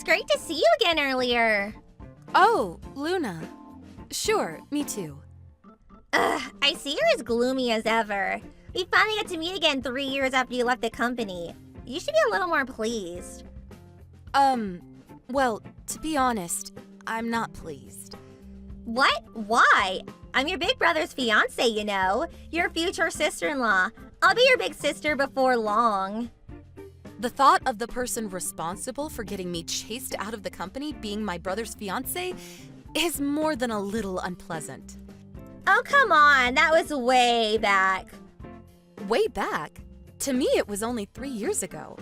great to see you again earlier. Oh, Luna. Sure, me too. I see you're as gloomy as ever. We finally got to meet again 3 years after you left the company. You should be a little more pleased. Well, to be honest, I'm not pleased. What? Why? I'm your big brother's fiancée, you know. Your future sister-in-law. I'll be your big sister before long. The thought of the person responsible for getting me chased out of the company being my brother's fiancé is more than a little unpleasant. Oh, come on. That was way back. Way back? To me, it was only 3 years ago.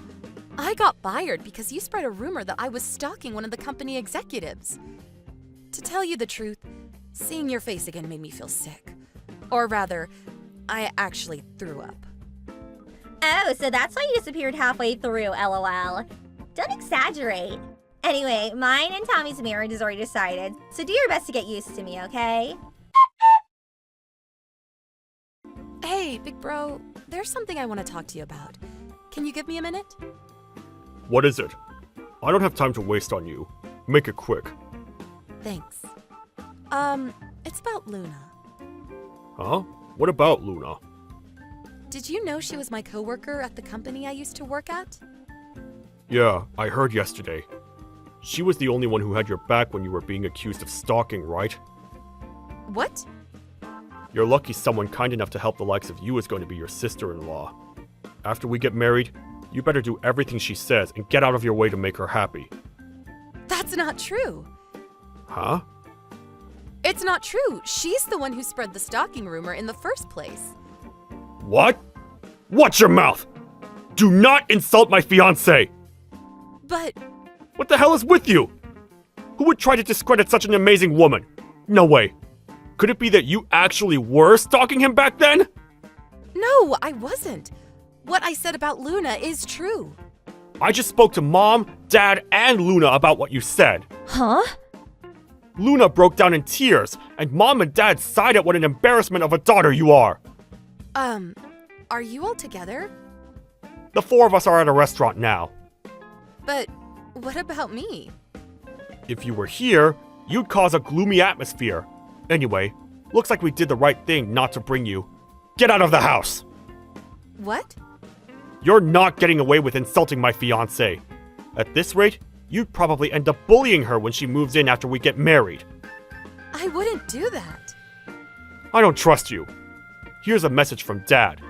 I got fired because you spread a rumor that I was stalking one of the company executives. To tell you the truth, seeing your face again made me feel sick. Or rather, I actually threw up. Oh, so that's why you disappeared halfway through, LOL. Don't exaggerate. Anyway, mine and Tommy's marriage is already decided, so do your best to get used to me, okay? Hey, big bro, there's something I want to talk to you about. Can you give me a minute? What is it? I don't have time to waste on you. Make it quick. Thanks. It's about Luna. Huh? What about Luna? Did you know she was my coworker at the company I used to work at? Yeah, I heard yesterday. She was the only one who had your back when you were being accused of stalking, right? What? You're lucky someone kind enough to help the likes of you is going to be your sister-in-law. After we get married, you better do everything she says and get out of your way to make her happy. That's not true. Huh? It's not true. She's the one who spread the stalking rumor in the first place. What? Watch your mouth! Do not insult my fiancée! But... What the hell is with you? Who would try to discredit such an amazing woman? No way. Could it be that you actually were stalking him back then? No, I wasn't. What I said about Luna is true. I just spoke to Mom, Dad, and Luna about what you said. Huh? Luna broke down in tears, and Mom and Dad sighed at what an embarrassment of a daughter you are. Are you all together? The four of us are at a restaurant now. But what about me? If you were here, you'd cause a gloomy atmosphere. Anyway, looks like we did the right thing not to bring you. Get out of the house! What? You're not getting away with insulting my fiancée. At this rate, you'd probably end up bullying her when she moves in after we get married. I wouldn't do that. I don't trust you. Here's a message from Dad.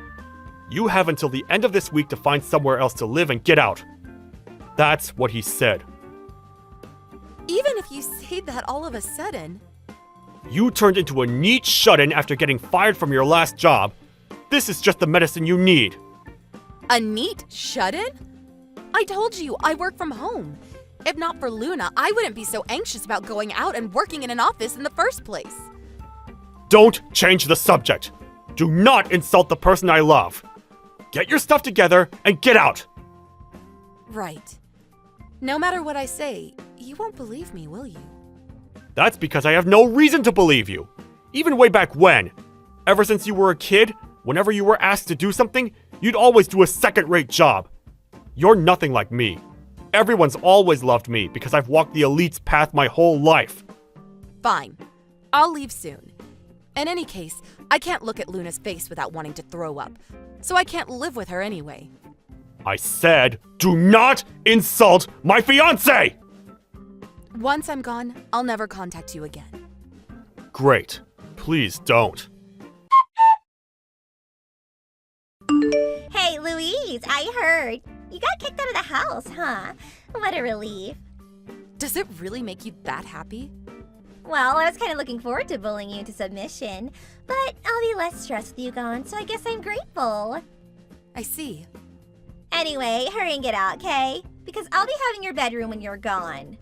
You have until the end of this week to find somewhere else to live and get out. That's what he said. Even if you say that all of a sudden... You turned into a neat shut-in after getting fired from your last job. This is just the medicine you need. A neat shut-in? I told you, I work from home. If not for Luna, I wouldn't be so anxious about going out and working in an office in the first place. Don't change the subject. Do not insult the person I love. Get your stuff together and get out. Right. No matter what I say, you won't believe me, will you? That's because I have no reason to believe you. Even way back when. Ever since you were a kid, whenever you were asked to do something, you'd always do a second-rate job. You're nothing like me. Everyone's always loved me because I've walked the elite's path my whole life. Fine. I'll leave soon. In any case, I can't look at Luna's face without wanting to throw up, so I can't live with her anyway. I said, do not insult my fiancé! Once I'm gone, I'll never contact you again. Great. Please don't. Hey, Louise, I heard. You got kicked out of the house, huh? What a relief. Does it really make you that happy? Well, I was kind of looking forward to bullying you into submission, but I'll be less stressed with you gone, so I guess I'm grateful. I see. Anyway, hurry and get out, okay? Because I'll be having your bedroom when you're gone.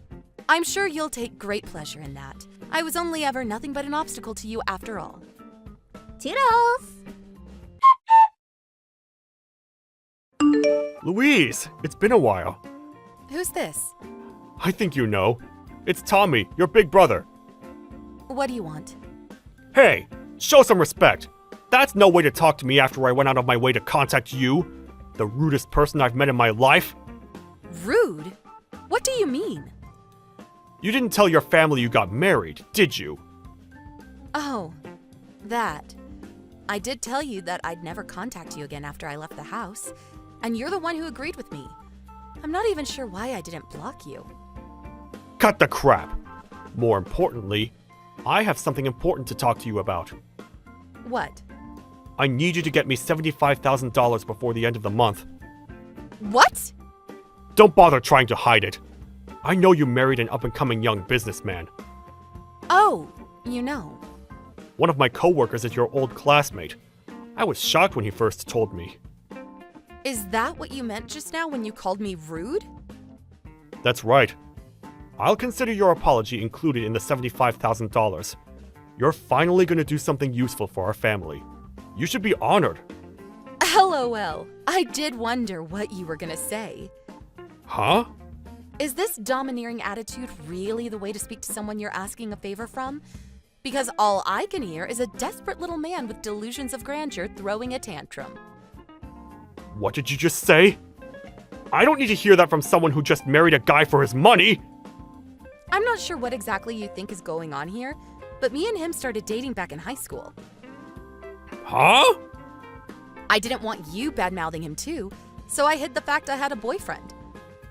I'm sure you'll take great pleasure in that. I was only ever nothing but an obstacle to you after all. Toodles! Louise, it's been a while. Who's this? I think you know. It's Tommy, your big brother. What do you want? Hey, show some respect. That's no way to talk to me after I went out of my way to contact you. The rudest person I've met in my life. Rude? What do you mean? You didn't tell your family you got married, did you? Oh, that. I did tell you that I'd never contact you again after I left the house, and you're the one who agreed with me. I'm not even sure why I didn't block you. Cut the crap! More importantly, I have something important to talk to you about. What? I need you to get me $75,000 before the end of the month. What? Don't bother trying to hide it. I know you married an up-and-coming young businessman. Oh, you know. One of my coworkers is your old classmate. I was shocked when he first told me. Is that what you meant just now when you called me rude? That's right. I'll consider your apology included in the $75,000. You're finally going to do something useful for our family. You should be honored. LOL. I did wonder what you were gonna say. Huh? Is this domineering attitude really the way to speak to someone you're asking a favor from? Because all I can hear is a desperate little man with delusions of grandeur throwing a tantrum. What did you just say? I don't need to hear that from someone who just married a guy for his money! I'm not sure what exactly you think is going on here, but me and him started dating back in high school. Huh? I didn't want you bad-mouthing him too, so I hid the fact I had a boyfriend.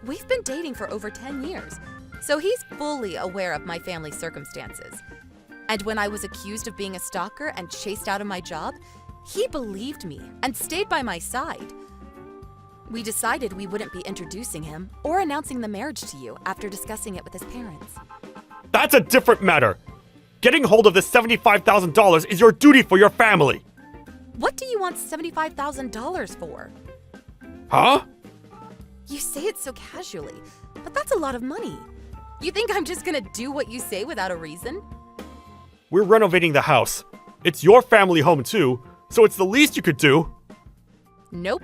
We've been dating for over 10 years, so he's fully aware of my family's circumstances. And when I was accused of being a stalker and chased out of my job, he believed me and stayed by my side. We decided we wouldn't be introducing him or announcing the marriage to you after discussing it with his parents. That's a different matter! Getting hold of this $75,000 is your duty for your family! What do you want $75,000 for? Huh? You say it so casually, but that's a lot of money. You think I'm just gonna do what you say without a reason? We're renovating the house. It's your family home too, so it's the least you could do. Nope.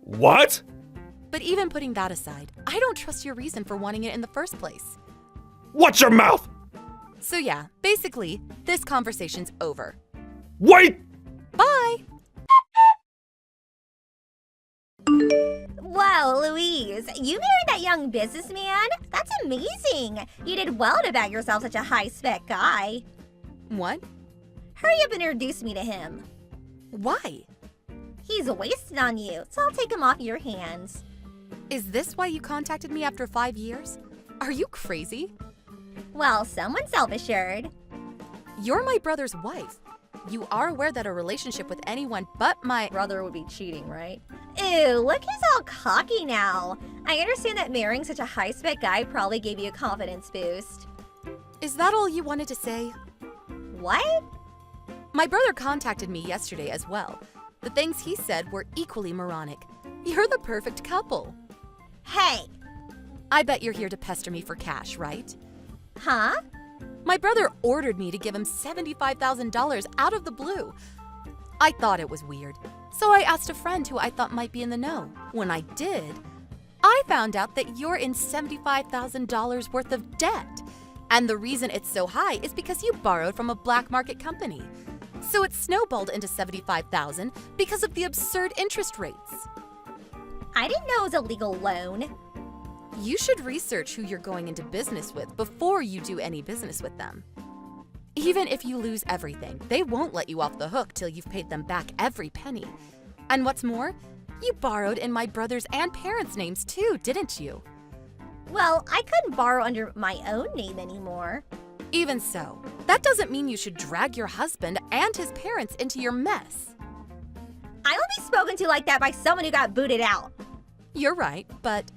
What? But even putting that aside, I don't trust your reason for wanting it in the first place. Watch your mouth! So yeah, basically, this conversation's over. Wait! Bye! Whoa, Louise, you married that young businessman? That's amazing. You did well to bag yourself such a high-spec guy. What? Hurry up and introduce me to him. Why? He's wasted on you, so I'll take him off your hands. Is this why you contacted me after 5 years? Are you crazy? Well, someone's self-assured. You're my brother's wife. You are aware that a relationship with anyone but my Brother would be cheating, right? Ew, look who's all cocky now. I understand that marrying such a high-spec guy probably gave you a confidence boost. Is that all you wanted to say? What? My brother contacted me yesterday as well. The things he said were equally moronic. You're the perfect couple. Hey! I bet you're here to pester me for cash, right? Huh? My brother ordered me to give him $75,000 out of the blue. I thought it was weird, so I asked a friend who I thought might be in the know. When I did, I found out that you're in $75,000 worth of debt. And the reason it's so high is because you borrowed from a black market company. So it snowballed into $75,000 because of the absurd interest rates. I didn't know it was a legal loan. You should research who you're going into business with before you do any business with them. Even if you lose everything, they won't let you off the hook till you've paid them back every penny. And what's more, you borrowed in my brother's and parents' names too, didn't you? Well, I couldn't borrow under my own name anymore. Even so, that doesn't mean you should drag your husband and his parents into your mess. I won't be spoken to like that by someone who got booted out. You're right, but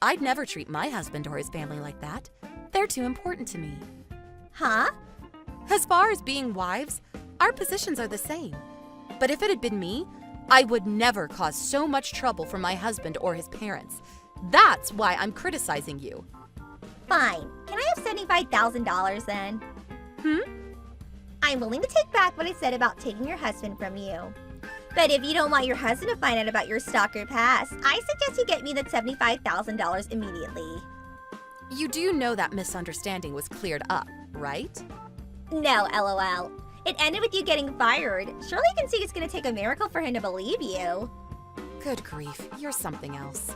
I'd never treat my husband or his family like that. They're too important to me. Huh? As far as being wives, our positions are the same. But if it had been me, I would never cause so much trouble for my husband or his parents. That's why I'm criticizing you. Fine. Can I have $75,000 then? I'm willing to take back what I said about taking your husband from you. But if you don't want your husband to find out about your stalker past, I suggest you get me that $75,000 immediately. You do know that misunderstanding was cleared up, right? No, LOL. It ended with you getting fired. Surely you can see it's gonna take a miracle for him to believe you. Good grief, you're something else.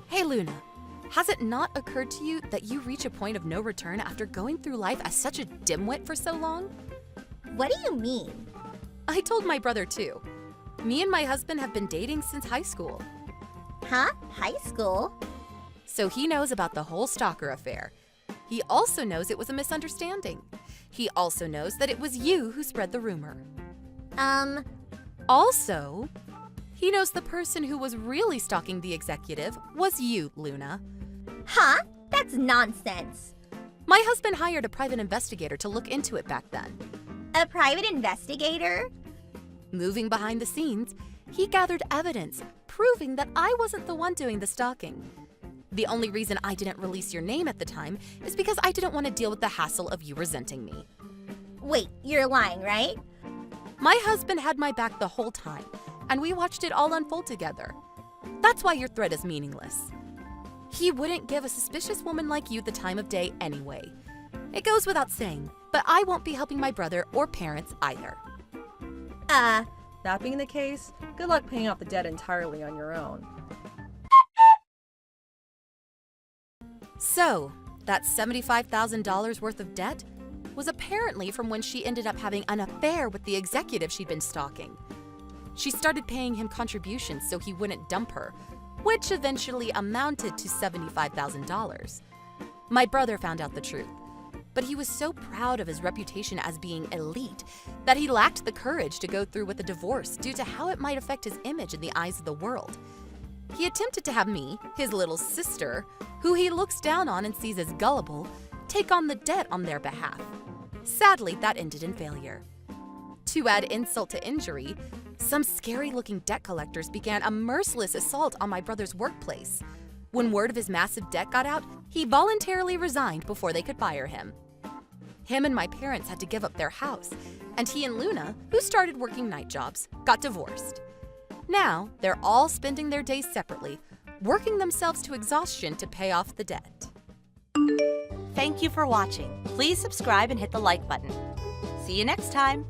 Hey Luna, Has it not occurred to you that you reach a point of no return after going through life as such a dimwit for so long? What do you mean? I told my brother too. Me and my husband have been dating since high school. Huh? High school? So he knows about the whole stalker affair. He also knows it was a misunderstanding. He also knows that it was you who spread the rumor. Also, he knows the person who was really stalking the executive was you, Luna. Huh? That's nonsense. My husband hired a private investigator to look into it back then. A private investigator? Moving behind the scenes, he gathered evidence proving that I wasn't the one doing the stalking. The only reason I didn't release your name at the time is because I didn't want to deal with the hassle of you resenting me. Wait, you're lying, right? My husband had my back the whole time, and we watched it all unfold together. That's why your threat is meaningless. He wouldn't give a suspicious woman like you the time of day anyway. It goes without saying, but I won't be helping my brother or parents either. That being the case, good luck paying off the debt entirely on your own. So, that $75,000 worth of debt was apparently from when she ended up having an affair with the executive she'd been stalking. She started paying him contributions so he wouldn't dump her, which eventually amounted to $75,000. My brother found out the truth, but he was so proud of his reputation as being elite that he lacked the courage to go through with a divorce due to how it might affect his image in the eyes of the world. He attempted to have me, his little sister, who he looks down on and sees as gullible, take on the debt on their behalf. Sadly, that ended in failure. To add insult to injury, some scary-looking debt collectors began a merciless assault on my brother's workplace. When word of his massive debt got out, he voluntarily resigned before they could fire him. Him and my parents had to give up their house, and he and Luna, who started working night jobs, got divorced. Now, they're all spending their days separately, working themselves to exhaustion to pay off the debt. Thank you for watching. Please subscribe and hit the like button. See you next time.